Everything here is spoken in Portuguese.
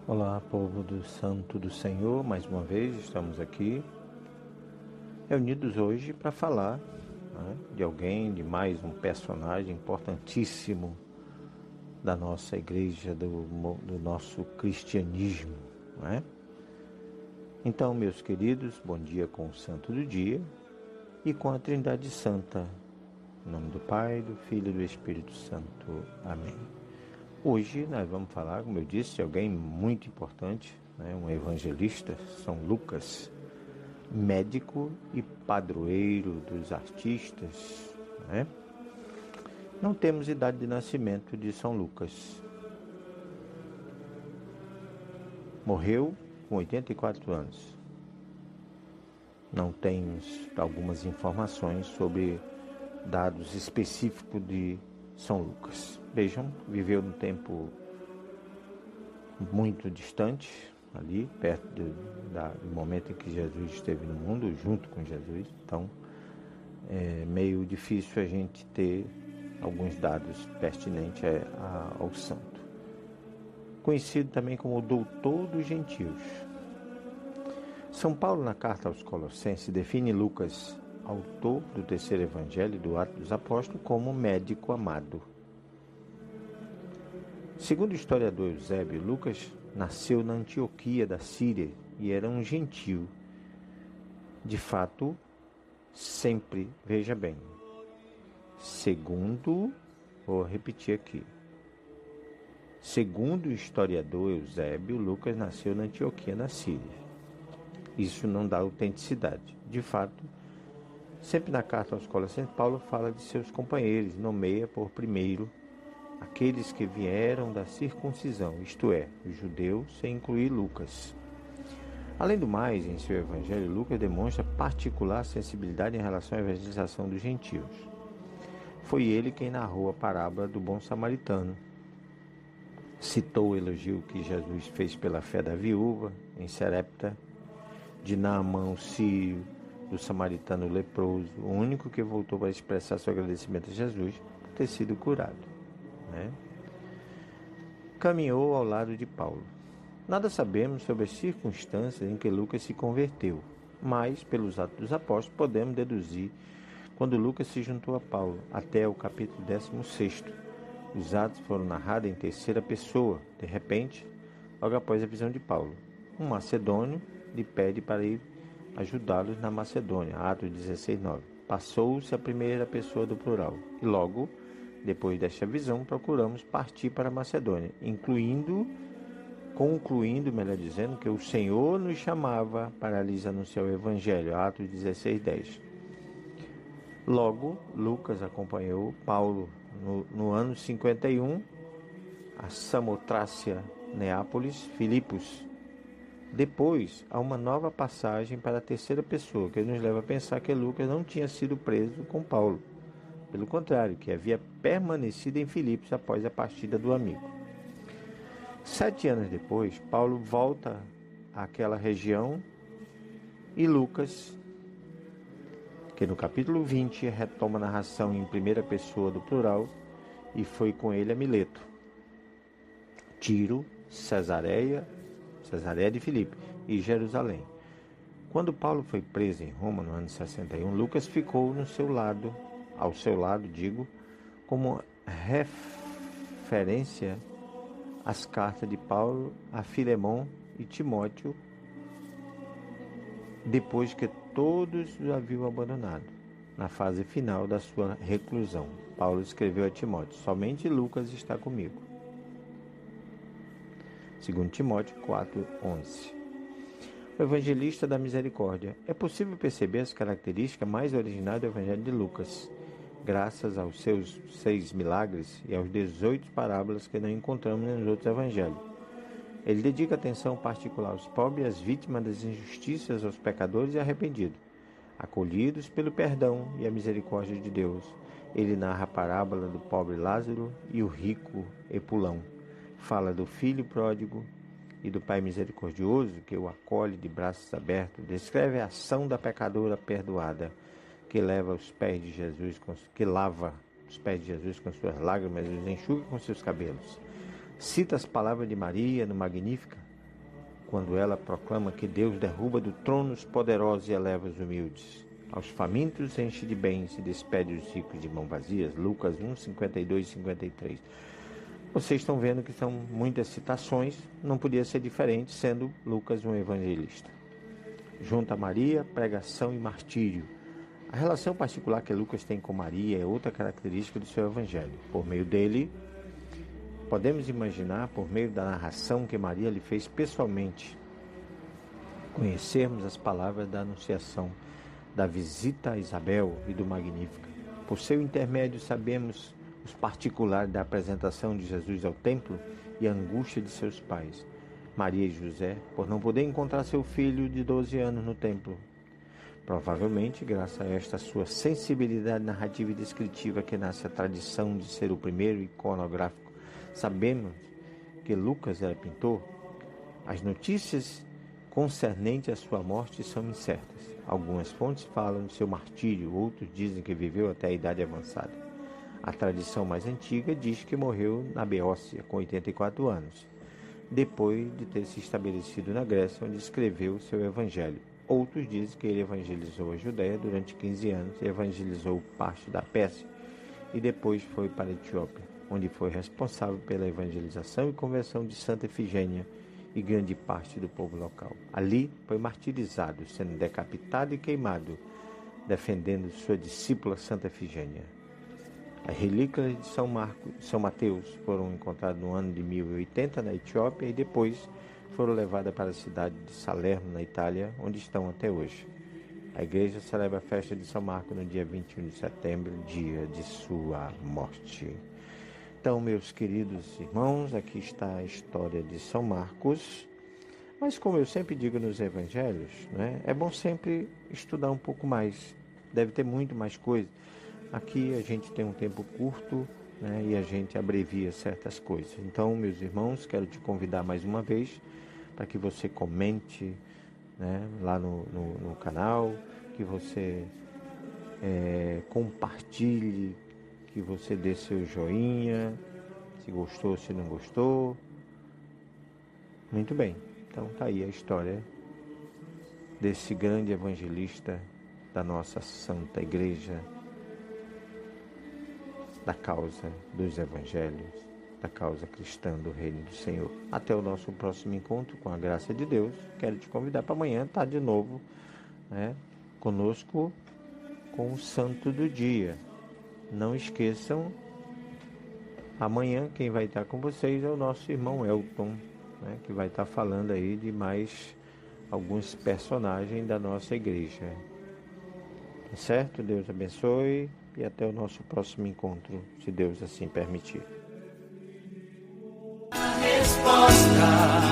Olá, povo do Santo do Senhor, mais uma vez estamos aqui reunidos hoje para falar, de alguém, de mais um personagem importantíssimo da nossa igreja, do nosso cristianismo, né? Então, meus queridos, bom dia com o Santo do Dia e com a Trindade Santa, em nome do Pai, do Filho e do Espírito Santo. Amém. Hoje nós vamos falar, como eu disse, de alguém muito importante, um evangelista, São Lucas, médico e padroeiro dos artistas. Não temos idade de nascimento de São Lucas. Morreu com 84 anos. Não temos algumas informações sobre dados específicos de São Lucas. Vejam, viveu num tempo muito distante, ali, perto do momento em que Jesus esteve no mundo, junto com Jesus. Então, é meio difícil a gente ter alguns dados pertinentes ao santo. Conhecido também como o doutor dos gentios. São Paulo, na carta aos Colossenses, define Lucas, autor do terceiro evangelho do Atos dos Apóstolos, como médico amado. Segundo o historiador Eusébio, Lucas nasceu na Antioquia da Síria e era um gentio. De fato, sempre, veja bem, vou repetir aqui. Segundo o historiador Eusébio, Lucas nasceu na Antioquia da Síria. Isso não dá autenticidade. De fato, sempre na carta aos Colossenses, Paulo fala de seus companheiros, nomeia por primeiro aqueles que vieram da circuncisão, isto é, os judeus, sem incluir Lucas. Além do mais, em seu evangelho, Lucas demonstra particular sensibilidade em relação à evangelização dos gentios. Foi ele quem narrou a parábola do bom samaritano. Citou o elogio que Jesus fez pela fé da viúva, em Serepta, de Naamã, o sírio, do samaritano leproso, o único que voltou para expressar seu agradecimento a Jesus por ter sido curado. Caminhou ao lado de Paulo. Nada sabemos sobre as circunstâncias em que Lucas se converteu, mas, pelos Atos dos Apóstolos, podemos deduzir quando Lucas se juntou a Paulo, até o capítulo 16. Os Atos foram narrados em terceira pessoa. De repente, logo após a visão de Paulo, um macedônio lhe pede para ir ajudá-los na Macedônia, Atos 16:9. Passou-se a primeira pessoa do plural, e logo, depois desta visão, procuramos partir para a Macedônia, concluindo, que o Senhor nos chamava para lhes anunciar o Evangelho, Atos 16:10. Logo, Lucas acompanhou Paulo no ano 51, a Samotrácia, Neápolis, Filipos. Depois, há uma nova passagem para a terceira pessoa, que nos leva a pensar que Lucas não tinha sido preso com Paulo. Pelo contrário, que havia permanecido em Filipos após a partida do amigo. 7 anos depois, Paulo volta àquela região e Lucas, que no capítulo 20 retoma a narração em primeira pessoa do plural, e foi com ele a Mileto, Tiro, Cesareia de Filipe e Jerusalém. Quando Paulo foi preso em Roma no ano 61, Lucas ficou ao seu lado, como referência às cartas de Paulo a Filemão e Timóteo, depois que todos o haviam abandonado. Na fase final da sua reclusão, Paulo escreveu a Timóteo: somente Lucas está comigo. 2 Timóteo 4:11. O evangelista da misericórdia. É possível perceber as características mais originais do evangelho de Lucas, graças aos seus 6 milagres e aos 18 parábolas que não encontramos nos outros evangelhos. Ele dedica atenção particular aos pobres, às vítimas das injustiças, aos pecadores e arrependidos, acolhidos pelo perdão e a misericórdia de Deus. Ele narra a parábola do pobre Lázaro e o rico Epulão. Fala do filho pródigo e do pai misericordioso que o acolhe de braços abertos. Descreve a ação da pecadora perdoada, que lava os pés de Jesus com suas lágrimas e os enxuga com seus cabelos. Cita as palavras de Maria no Magnífica, quando ela proclama que Deus derruba do trono os poderosos e eleva os humildes. Aos famintos enche de bens e despede os ricos de mãos vazias. Lucas 1, 52 e 53. Vocês estão vendo que são muitas citações, não podia ser diferente, sendo Lucas um evangelista. Junto a Maria, pregação e martírio. A relação particular que Lucas tem com Maria é outra característica do seu evangelho. Por meio dele, podemos imaginar, por meio da narração que Maria lhe fez pessoalmente, conhecermos as palavras da anunciação, da visita a Isabel e do Magnífica. Por seu intermédio, sabemos os particulares da apresentação de Jesus ao templo e a angústia de seus pais, Maria e José, por não poder encontrar seu filho de 12 anos no templo. Provavelmente, graças a esta sua sensibilidade narrativa e descritiva que nasce a tradição de ser o primeiro iconográfico, sabemos que Lucas era pintor. As notícias concernentes à sua morte são incertas. Algumas fontes falam de seu martírio, outros dizem que viveu até a idade avançada. A tradição mais antiga diz que morreu na Beócia, com 84 anos, depois de ter se estabelecido na Grécia, onde escreveu seu evangelho. Outros dizem que ele evangelizou a Judéia durante 15 anos, evangelizou parte da Pérsia e depois foi para a Etiópia, onde foi responsável pela evangelização e conversão de Santa Efigênia e grande parte do povo local. Ali foi martirizado, sendo decapitado e queimado, defendendo sua discípula Santa Efigênia. As relíquias de São Mateus foram encontradas no ano de 1080 na Etiópia e depois foram levadas para a cidade de Salerno, na Itália, onde estão até hoje. A igreja celebra a festa de São Marcos no dia 21 de setembro, dia de sua morte. Então, meus queridos irmãos, aqui está a história de São Marcos. Mas como eu sempre digo nos evangelhos, né, é bom sempre estudar um pouco mais. Deve ter muito mais coisa. Aqui a gente tem um tempo curto, né, e a gente abrevia certas coisas. Então, meus irmãos, quero te convidar mais uma vez para que você comente, né, lá no canal, que você compartilhe, que você dê seu joinha, se gostou, se não gostou. Muito bem, então tá aí a história desse grande evangelista da nossa Santa Igreja, da causa dos evangelhos, da causa cristã do Reino do Senhor. Até o nosso próximo encontro, com a graça de Deus. Quero te convidar para amanhã estar de novo, né, conosco com o Santo do Dia. Não esqueçam, amanhã quem vai estar com vocês é o nosso irmão Elton, né, que vai estar falando aí de mais alguns personagens da nossa igreja. Tá certo? Deus abençoe e até o nosso próximo encontro, se Deus assim permitir. Resposta.